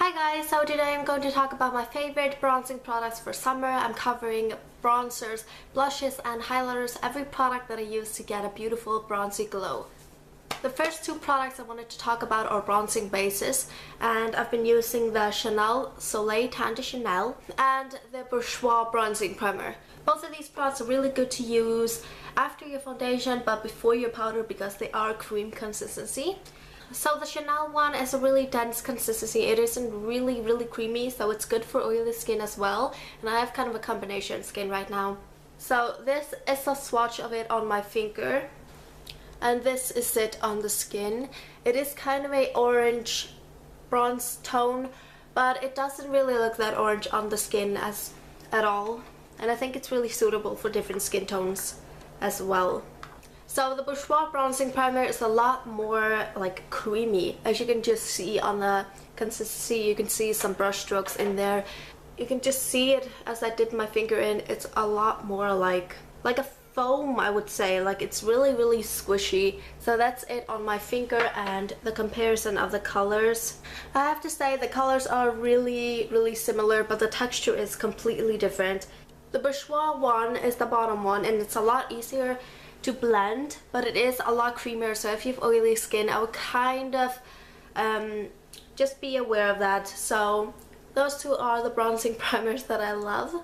Hi guys, so today I'm going to talk about my favorite bronzing products for summer. I'm covering bronzers, blushes and highlighters, every product that I use to get a beautiful bronzy glow. The first two products I wanted to talk about are bronzing bases, and I've been using the Chanel Soleil Tan de Chanel and the Bourjois Bronzing Primer. Both of these products are really good to use after your foundation but before your powder because they are cream consistency. So the Chanel one is a really dense consistency. It isn't really creamy, so it's good for oily skin as well. And I have kind of a combination skin right now. So this is a swatch of it on my finger. And this is it on the skin. It is kind of a orange bronze tone, but it doesn't really look that orange on the skin at all. And I think it's really suitable for different skin tones as well. So the Bourjois Bronzing Primer is a lot more like creamy. As you can just see on the consistency, you can see some brush strokes in there. You can just see it as I did my finger in. It's a lot more like a foam, I would say. Like it's really squishy. So that's it on my finger and the comparison of the colors. I have to say the colors are really similar, but the texture is completely different. The Bourjois one is the bottom one and it's a lot easier to blend, but it is a lot creamier, so if you have oily skin I would kind of just be aware of that. So those two are the bronzing primers that I love.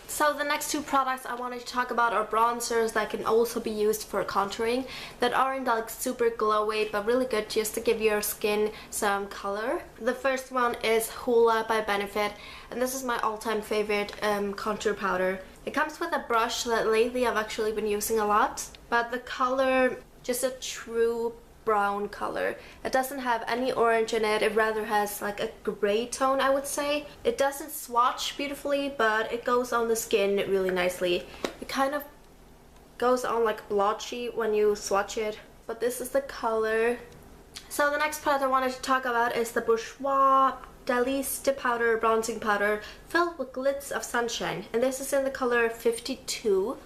So the next two products I wanted to talk about are bronzers that can also be used for contouring, that aren't like super glowy but really good just to give your skin some color. The first one is Hoola by Benefit, and this is my all-time favorite contour powder. It comes with a brush that lately I've actually been using a lot, but the color, just a true brown color. It doesn't have any orange in it. It rather has like a gray tone, I would say. It doesn't swatch beautifully, but it goes on the skin really nicely. It kind of goes on like blotchy when you swatch it, but this is the color. So the next product I wanted to talk about is the Bourjois Délice de Powder Bronzing Powder filled with glitz of sunshine, and this is in the color 52.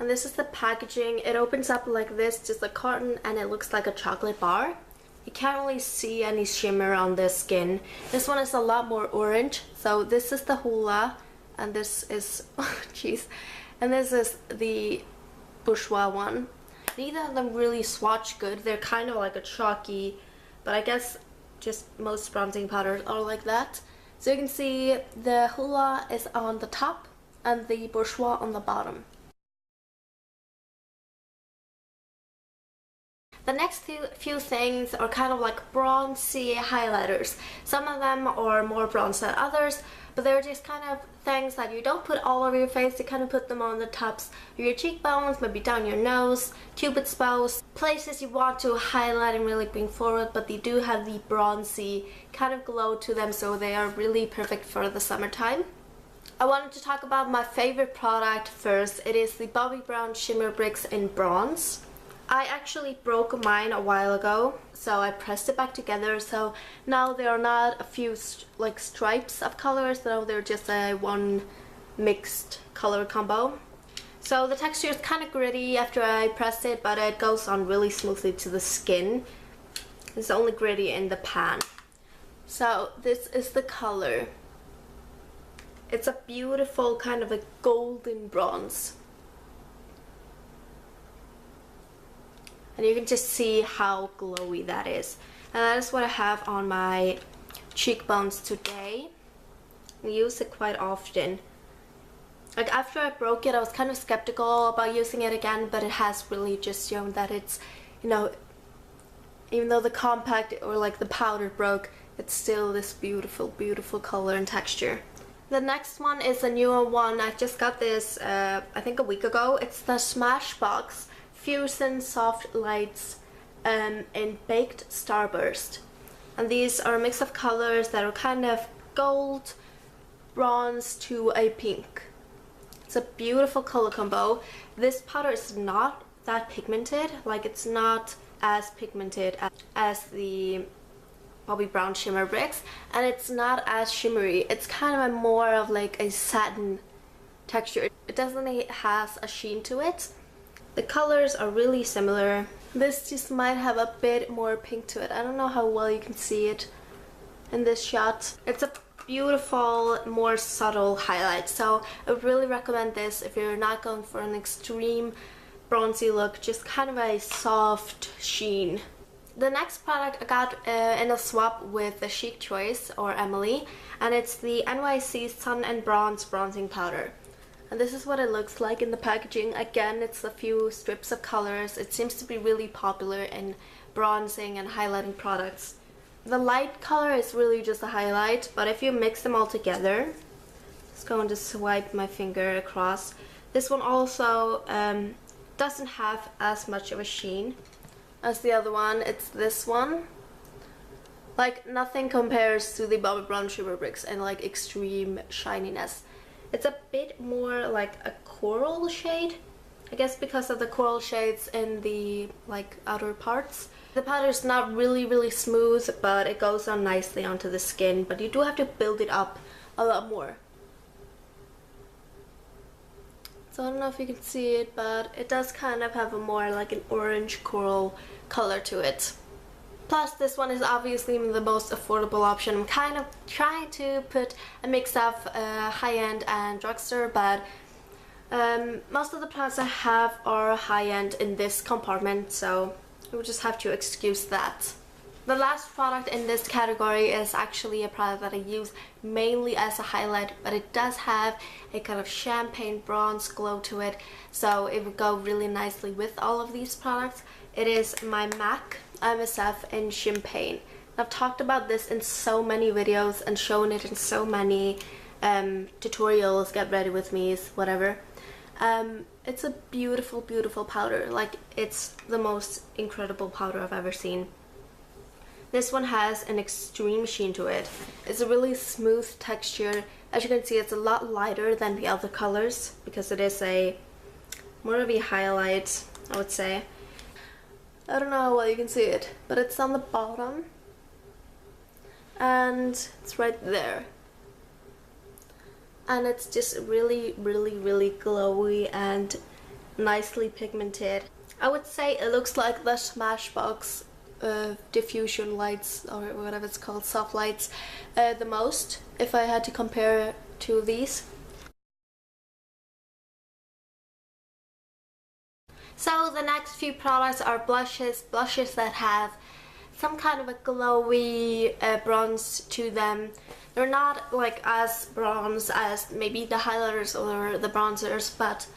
And this is the packaging. It opens up like this, just a carton, and it looks like a chocolate bar. You can't really see any shimmer on the skin. This one is a lot more orange. So this is the Hoola, and this is, jeez, and this is the Bourjois one. Neither of them really swatch good. They're kind of like a chalky, but I guess just most bronzing powders are like that. So you can see the Hoola is on the top and the Bourjois on the bottom. The next few things are kind of like bronzy highlighters. Some of them are more bronze than others, but they're just kind of things that you don't put all over your face. You kind of put them on the tops of your cheekbones, maybe down your nose, cupid's bows, places you want to highlight and really bring forward, but they do have the bronzy kind of glow to them, so they are really perfect for the summertime. I wanted to talk about my favorite product first. It is the Bobbi Brown Shimmer Bricks in Bronze. I actually broke mine a while ago, so I pressed it back together, so now there are not a few like stripes of colors, so they're just a one mixed color combo. So the texture is kind of gritty after I pressed it, but it goes on really smoothly to the skin. It's only gritty in the pan. So this is the color. It's a beautiful kind of a golden bronze. And you can just see how glowy that is. And that is what I have on my cheekbones today. I use it quite often. Like after I broke it, I was kind of skeptical about using it again, but it has really just shown that it's, you know, even though the compact or like the powder broke, it's still this beautiful color and texture. The next one is a newer one. I just got this I think a week ago. It's the Smashbox Fusion Soft Lights in Baked Starburst, and these are a mix of colors that are kind of gold, bronze to a pink. It's a beautiful color combo. This powder is not that pigmented, like it's not as pigmented as the Bobbi Brown Shimmer Bricks, and it's not as shimmery. It's kind of more of like a satin texture. It definitely has a sheen to it. The colors are really similar. This just might have a bit more pink to it. I don't know how well you can see it in this shot. It's a beautiful, more subtle highlight, so I would really recommend this if you're not going for an extreme bronzy look, just kind of a soft sheen. The next product I got in a swap with the Chic Choice, or Emily, and it's the NYC Sun and Bronze Bronzing Powder. And this is what it looks like in the packaging. Again, it's a few strips of colors. It seems to be really popular in bronzing and highlighting products. The light color is really just a highlight, but if you mix them all together, just going to swipe my finger across. This one also doesn't have as much of a sheen as the other one. It's this one. Like, nothing compares to the Bobbi Brown Sugar Bricks and like extreme shininess. It's a bit more like a coral shade, I guess because of the coral shades in the like outer parts. The powder is not really smooth, but it goes on nicely onto the skin, but you do have to build it up a lot more. So I don't know if you can see it, but it does kind of have a more like an orange coral color to it. Plus, this one is obviously the most affordable option. I'm kind of trying to put a mix of high-end and drugstore, but most of the products I have are high-end in this compartment, so we'll just have to excuse that. The last product in this category is actually a product that I use mainly as a highlight, but it does have a kind of champagne bronze glow to it, so it would go really nicely with all of these products. It is my MAC MSF in Champagne. I've talked about this in so many videos and shown it in so many tutorials, get ready with me's, whatever. It's a beautiful powder. Like, it's the most incredible powder I've ever seen. This one has an extreme sheen to it. It's a really smooth texture. As you can see, it's a lot lighter than the other colors because it is a more of a highlight, I would say. I don't know how well you can see it, but it's on the bottom and it's right there. And it's just really glowy and nicely pigmented. I would say it looks like the Smashbox diffusion lights, or whatever it's called, soft lights, the most, if I had to compare to these. So the next few products are blushes that have some kind of a glowy bronze to them. They're not like as bronze as maybe the highlighters or the bronzers, but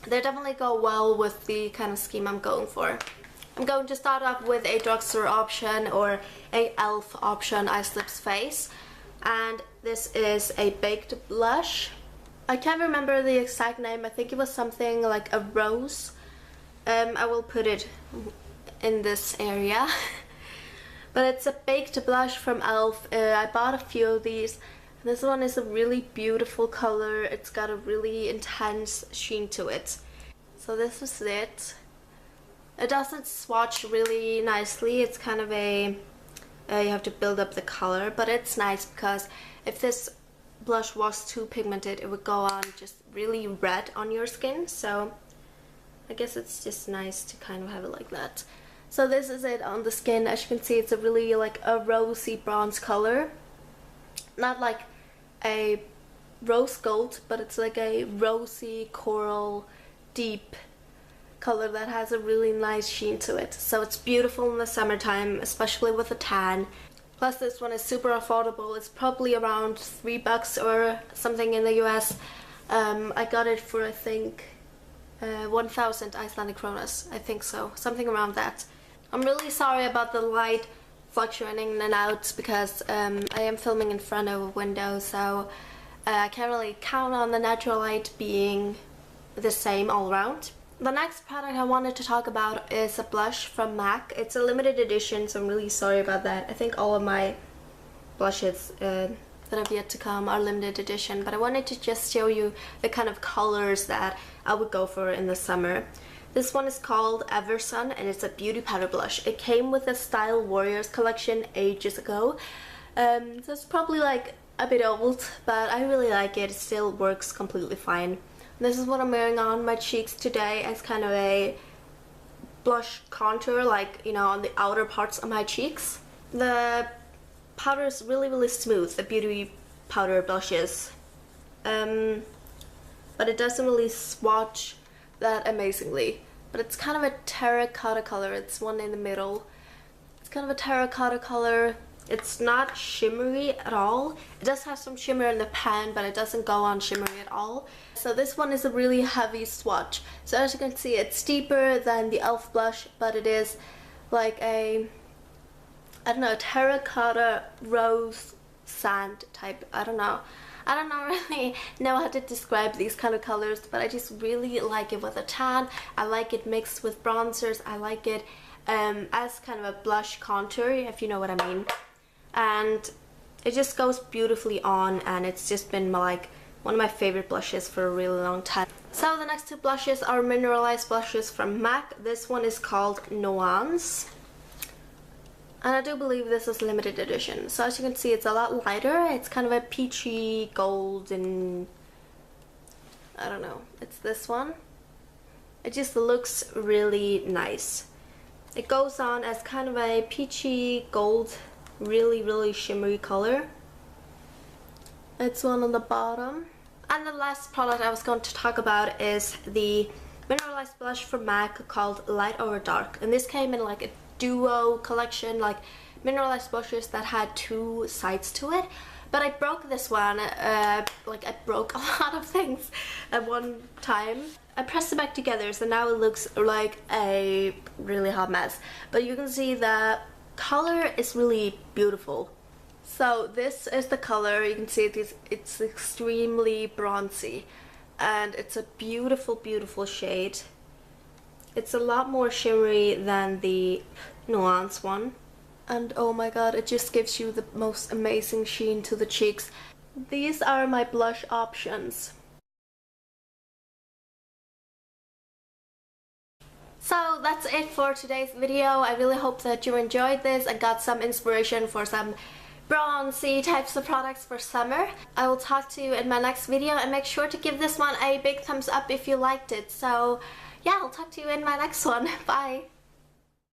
they definitely go well with the kind of scheme I'm going for. I'm going to start off with a drugstore option, or a e.l.f. option, Ice Lips Face, and this is a baked blush. I can't remember the exact name. I think it was something like a rose. I will put it in this area. But it's a baked blush from e.l.f. I bought a few of these. This one is a really beautiful color. It's got a really intense sheen to it. So this is it. It doesn't swatch really nicely. It's kind of a, you have to build up the color, but it's nice because if this blush was too pigmented, it would go on just really red on your skin. So I guess it's just nice to kind of have it like that. So this is it on the skin. As you can see, it's a really like a rosy bronze color. Not like a rose gold, but it's like a rosy coral deep color that has a really nice sheen to it. So it's beautiful in the summertime, especially with a tan. Plus this one is super affordable. It's probably around $3 or something in the US. I got it for I think 1,000 Icelandic kronas. I think so, something around that. I'm really sorry about the light fluctuating in and out because I am filming in front of a window, so I can't really count on the natural light being the same all around. The next product I wanted to talk about is a blush from MAC. It's a limited edition, so I'm really sorry about that. I think all of my blushes that have yet to come are limited edition, but I wanted to just show you the kind of colors that I would go for in the summer. This one is called Eversun, and it's a beauty powder blush. It came with the Style Warriors collection ages ago, so it's probably like a bit old, but I really like it. It still works completely fine. This is what I'm wearing on my cheeks today as kind of a blush contour, like, you know, on the outer parts of my cheeks. The powder is really smooth, the beauty powder blushes. But it doesn't really swatch that amazingly. But it's kind of a terracotta color. It's one in the middle. It's kind of a terracotta color. It's not shimmery at all. It does have some shimmer in the pan, but it doesn't go on shimmery at all. So this one is a really heavy swatch. So as you can see, it's deeper than the e.l.f. blush, but it is like a, I don't know, terracotta rose sand type. I don't really know how to describe these kind of colors, but I just really like it with a tan. I like it mixed with bronzers. I like it as kind of a blush contour, if you know what I mean. And it just goes beautifully on, and it's just been like one of my favorite blushes for a really long time. So the next two blushes are mineralized blushes from MAC. This one is called Nuance. And I do believe this is limited edition. So as you can see, it's a lot lighter. It's kind of a peachy gold, and I don't know. It's this one. It just looks really nice. It goes on as kind of a peachy gold, really shimmery color. It's one on the bottom. And the last product I was going to talk about is the mineralized blush from MAC called Light Over Dark. And this came in like a duo collection, like mineralized blushes that had two sides to it. But I broke this one, like I broke a lot of things at one time. I pressed it back together, so now it looks like a really hot mess. But you can see the color is really beautiful. So this is the color. You can see it's extremely bronzy, and it's a beautiful shade. It's a lot more shimmery than the Nuance one. And oh my god, it just gives you the most amazing sheen to the cheeks. These are my blush options. So that's it for today's video. I really hope that you enjoyed this and got some inspiration for some bronzy types of products for summer. I will talk to you in my next video, and make sure to give this one a big thumbs up if you liked it. So yeah, I'll talk to you in my next one. Bye!